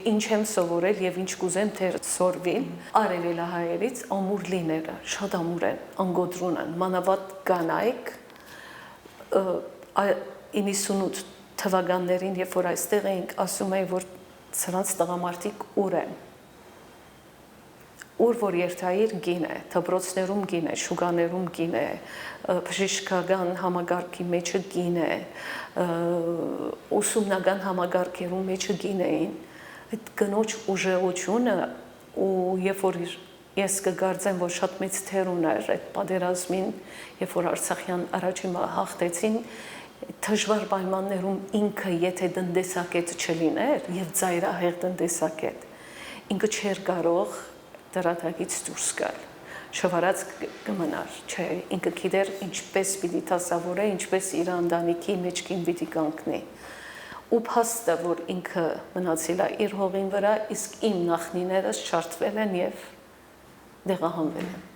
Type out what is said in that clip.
ինչ եմ սովորել եւ ինչ կուզեմ դեր սորվի արևելահայերից ամուր լիները շատ ամուր են անգոտրուն են մանավանդ կանայք 98 թվականներին երբ որ այստեղ էինք ասում էին որ սրանց տղամարդիկ ուր են ուր որ երթայիր գին է դպրոցներում գին է շուկաներում գին է բժշկական համագարքի մեջը գին է ուսումնական համագարքերում մեջը գին էին այդ կնոջ ուժեղությունը ու երբ որ ես կգարձեմ որ շատ մեծ թեր ուներ այդ պատերազմին երբ որ արցախյան առաջին հաղթեցին դժվար պայմաններում ինքը եթե տնտեսակետ չլիներ եւ ծայրահեղ տնտեսակետ ինքը չէր կարող դրադագից դուրս գալ շվարած կմնար չէ ինքը գիտեր ինչպես պիտի դասավորե ինչպես իր ընտանիքի մեջքին պիտի կանգնի ու փաստը որ ինքը մնացել է իր հողին վրա իսկ իմ նախնիներս շարթվել են եւ դեղահանվել են